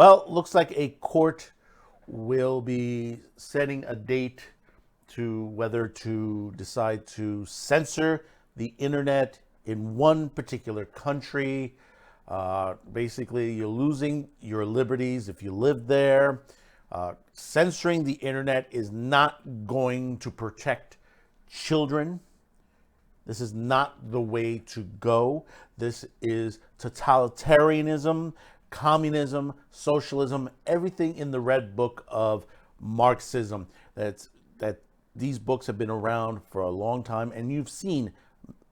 Well, looks like a court will be setting a date to whether to decide to censor the internet in one particular country. Basically, you're losing your liberties if you live there. Censoring the internet is not going to protect children. This is not the way to go. This is totalitarianism, communism, socialism, everything in the red book of Marxism. That these books have been around for a long time, and you've seen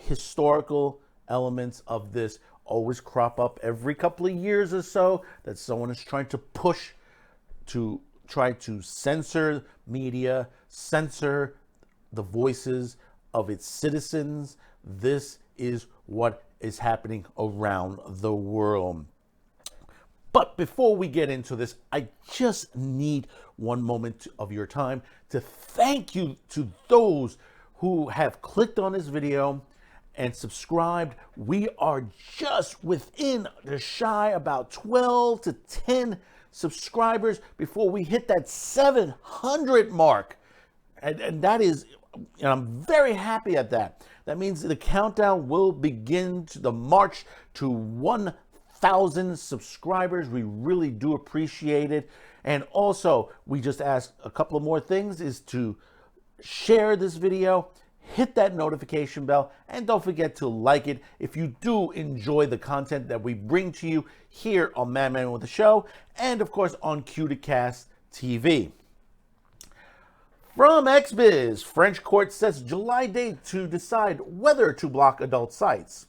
historical elements of this always crop up every couple of years or so, that someone is trying to push to try to censor media, censor the voices of its citizens. This is what is happening around the world. But before we get into this, I just need one moment of your time to thank you to those who have clicked on this video and subscribed. We are just within the shy about 12 to 10 subscribers before we hit that 700 mark. And that is, and I'm very happy at that. That means the countdown will begin to the march to 1,000 subscribers. We really do appreciate it. And also, we just ask a couple of more things, is to share this video, hit that notification bell, and don't forget to like it if you do enjoy the content that we bring to you here on Man with the Show, and of course on Q2Cast TV. From XBiz, French court sets July date to decide whether to block adult sites.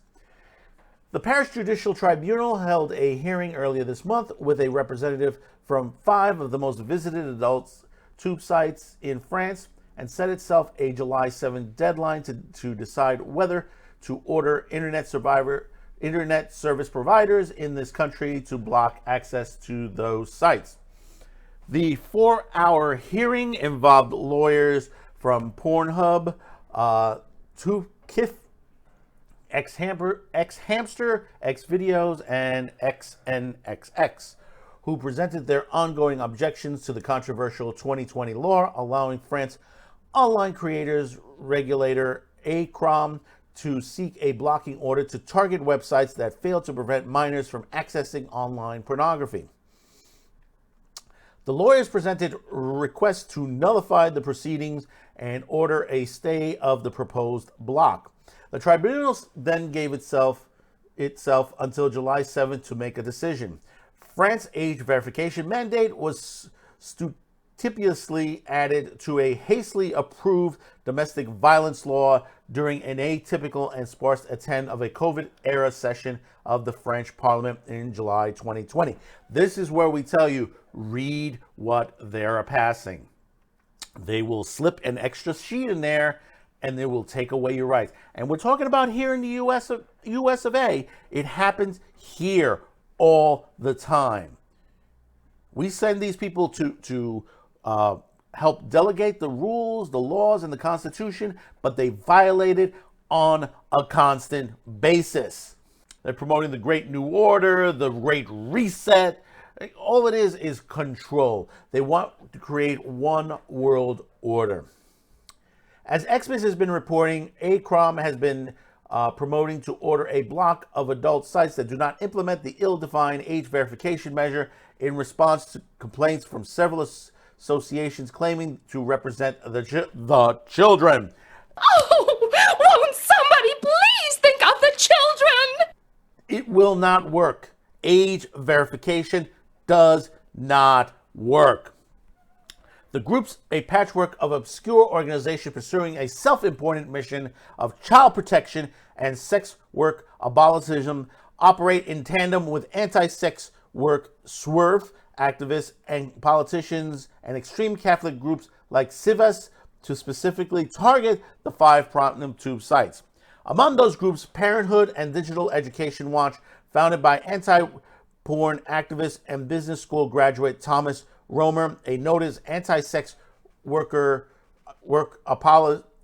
The Paris Judicial Tribunal held a hearing earlier this month with a representative from 5 of the most visited adult tube sites in France, and set itself a July 7th deadline to decide whether to order internet service providers in this country to block access to those sites. The 4-hour hearing involved lawyers from Pornhub, Kif, Xhamster, Xvideos, and XNXX, who presented their ongoing objections to the controversial 2020 law allowing France online creators regulator ACROM to seek a blocking order to target websites that fail to prevent minors from accessing online pornography. The lawyers presented requests to nullify the proceedings and order a stay of the proposed block. The tribunal then gave itself until July 7th to make a decision. France's age verification mandate was stupidly added to a hastily approved domestic violence law during an atypical and sparse attend of a COVID-era session of the French Parliament in July 2020. This is where we tell you, read what they're passing. They will slip an extra sheet in there and they will take away your rights. And we're talking about here in the US of A. It happens here all the time. We send these people to help delegate the rules, the laws, and the Constitution, but they violate it on a constant basis. They're promoting the Great New Order, the Great Reset. All it is control. They want to create one world order. As XBiz has been reporting, ACROM has been promoting to order a block of adult sites that do not implement the ill-defined age verification measure in response to complaints from several associations claiming to represent the children. Oh, won't somebody please think of the children? It will not work. Age verification does not work. The group's a patchwork of obscure organizations pursuing a self-important mission of child protection and sex work abolitionism operate in tandem with anti-sex work swerve activists and politicians and extreme Catholic groups like Civas to specifically target the 5 prominent tube sites. Among those groups, Parenthood and Digital Education Watch, founded by anti-porn activist and business school graduate Thomas Romer, a noted anti-sex work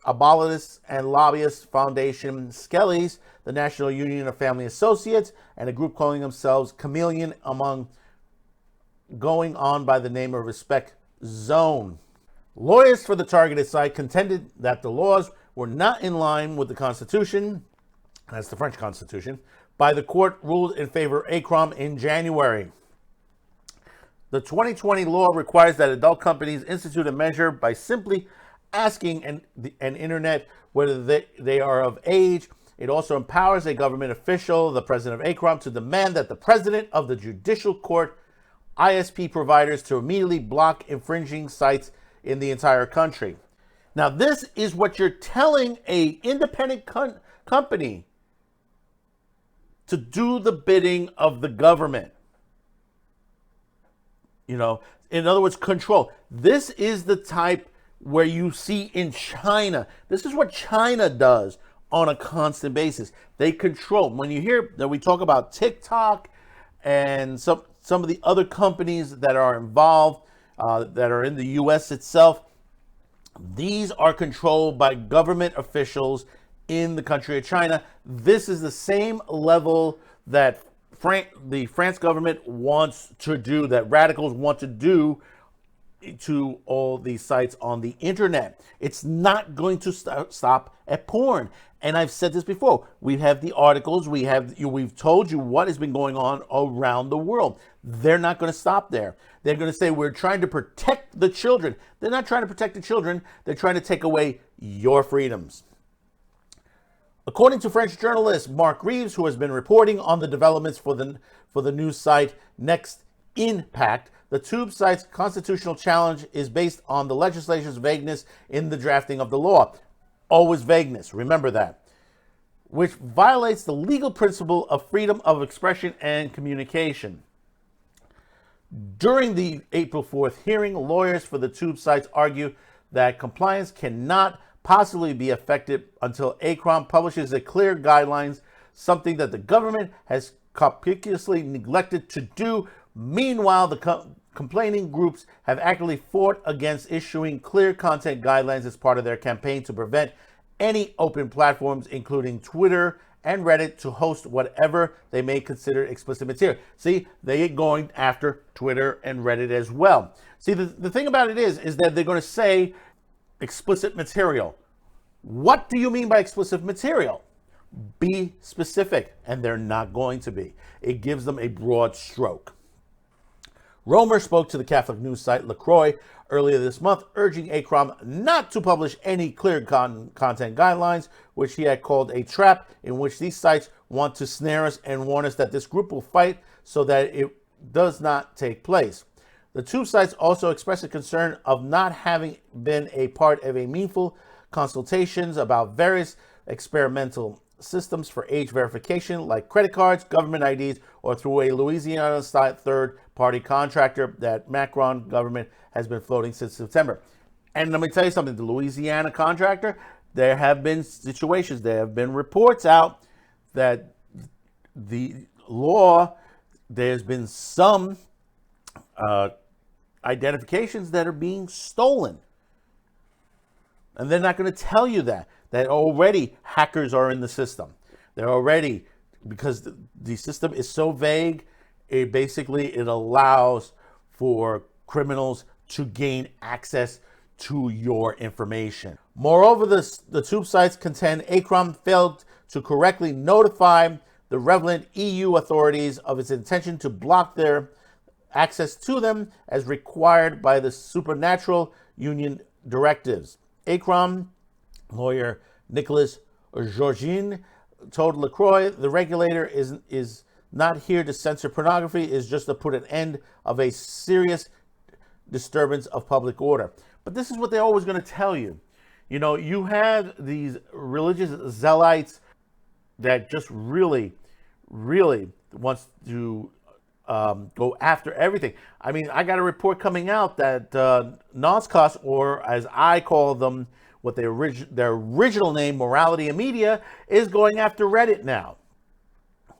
abolitionist and lobbyist foundation, Skelly's, the National Union of Family Associates, and a group calling themselves Chameleon, among going on by the name of Respect Zone. Lawyers for the targeted site contended that the laws were not in line with the Constitution, that's the French Constitution, by the court ruled in favor of ACROM in January. The 2020 law requires that adult companies institute a measure by simply asking an internet whether they are of age. It also empowers a government official, the president of ACROM, to demand that the president of the judicial court ISP providers to immediately block infringing sites in the entire country. Now, this is what you're telling a independent company to do the bidding of the government. You know, in other words, control. This is the type where you see in China. This is what China does on a constant basis. They control. When you hear that we talk about TikTok and some of the other companies that are involved, that are in the U.S. itself, these are controlled by government officials in the country of China. This is the same level that the France government wants to do, that radicals want to do to all these sites on the internet. It's not going to stop at porn. And I've said this before. We have the articles. We've told you what has been going on around the world. They're not going to stop there. They're going to say we're trying to protect the children. They're not trying to protect the children. They're trying to take away your freedoms. According to French journalist Mark Reeves, who has been reporting on the developments for the news site Next Impact, the Tube site's constitutional challenge is based on the legislation's vagueness in the drafting of the law. Always vagueness, remember that. Which violates the legal principle of freedom of expression and communication. During the April 4th hearing, lawyers for the Tube sites argue that compliance cannot possibly be effective until ACROM publishes a clear guidelines, something that the government has conspicuously neglected to do. Meanwhile, the complaining groups have actively fought against issuing clear content guidelines as part of their campaign to prevent any open platforms, including Twitter and Reddit, to host whatever they may consider explicit material. See, they're going after Twitter and Reddit as well. See, the thing about it is that they're going to say explicit material. What do you mean by explicit material? Be specific, and they're not going to be. It gives them a broad stroke. Romer spoke to the Catholic news site LaCroix earlier this month, urging ACROM not to publish any clear content guidelines, which he had called a trap in which these sites want to snare us, and warn us that this group will fight so that it does not take place. The two sites also expressed a concern of not having been a part of a meaningful consultations about various experimental systems for age verification, like credit cards, government IDs, or through a Louisiana-style third-party contractor that Macron government has been floating since September. And let me tell you something, the Louisiana contractor, there have been situations, there have been reports out that the law, there's been some identifications that are being stolen. And they're not going to tell you that already hackers are in the system. They're already, because the system is so vague, it allows for criminals to gain access to your information. Moreover, the tube sites contend ACROM failed to correctly notify the relevant EU authorities of its intention to block their access to them as required by the supernatural union directives. ACROM lawyer Nicolas Georgin told LaCroix the regulator is not here to censor pornography, is just to put an end of a serious disturbance of public order. But this is what they're always going to tell you. You know, you have these religious zealots that just really, really wants to go after everything. I mean, I got a report coming out that NOSCOS, or as I call them, what their original name, Morality and Media, is going after Reddit now.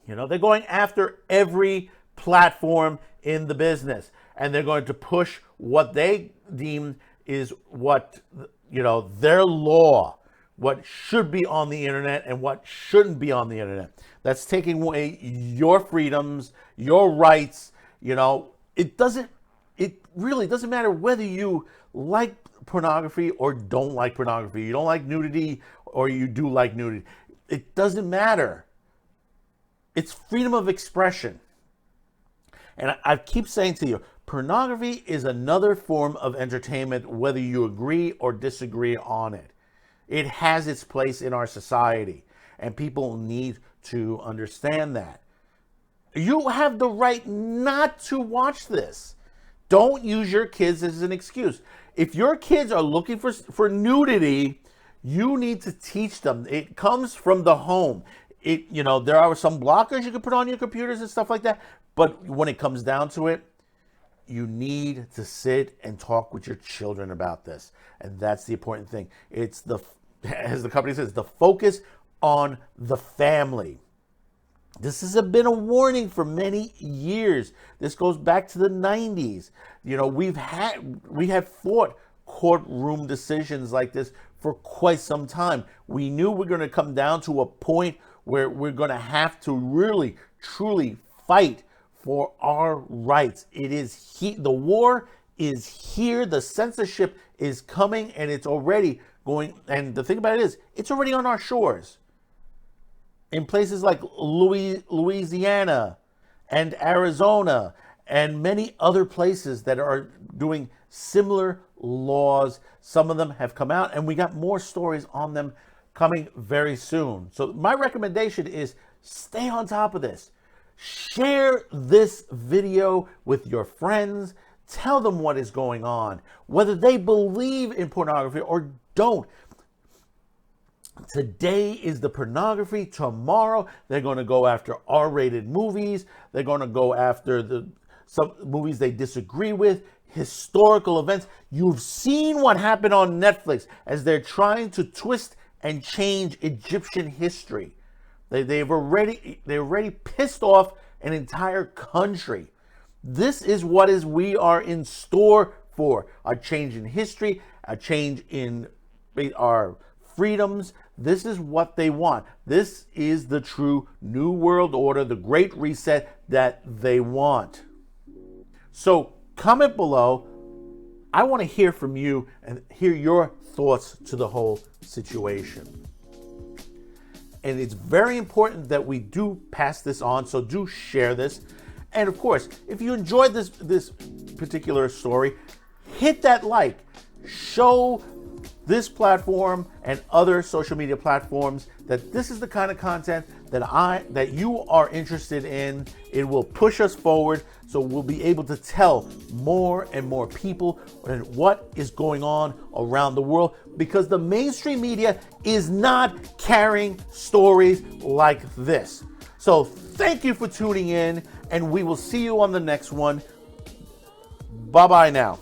You know, they're going after every platform in the business, and they're going to push what they deem is what, you know, their law, what should be on the internet and what shouldn't be on the internet. That's taking away your freedoms, your rights. You know, it doesn't it really doesn't matter whether you like pornography or don't like pornography. You don't like nudity or you do like nudity. It doesn't matter. It's freedom of expression. And I keep saying to you, pornography is another form of entertainment, whether you agree or disagree on it. It has its place in our society, and people need to understand that. You have the right not to watch this. Don't use your kids as an excuse. If your kids are looking for nudity, you need to teach them. It comes from the home. There are some blockers you can put on your computers and stuff like that. But when it comes down to it, you need to sit and talk with your children about this. And that's the important thing. It's as the company says, the focus on the family. This has been a warning for many years. This goes back to the 90s. We have fought courtroom decisions like this for quite some time. We knew we're going to come down to a point where we're going to have to really, truly fight for our rights. The war is here. The censorship is coming, and it's already going. And the thing about it is, it's already on our shores. In places like Louisiana and Arizona and many other places that are doing similar laws. Some of them have come out, and we got more stories on them coming very soon. So my recommendation is stay on top of this. Share this video with your friends. Tell them what is going on, whether they believe in pornography or don't. Today is the pornography. Tomorrow, they're going to go after R-rated movies. They're going to go after some movies they disagree with, historical events. You've seen what happened on Netflix as they're trying to twist and change Egyptian history. They're already pissed off an entire country. This is what we are in store for. A change in history, a change in our freedoms. This is what they want. This is the true new world order, the great reset that they want. So comment below. I want to hear from you and hear your thoughts to the whole situation. And it's very important that we do pass this on, so do share this. And of course, if you enjoyed this particular story, hit that like. Show this platform and other social media platforms that this is the kind of content that you are interested in. It will push us forward, so we'll be able to tell more and more people what is going on around the world, because the mainstream media is not carrying stories like this. So thank you for tuning in, and we will see you on the next one. Bye-bye now.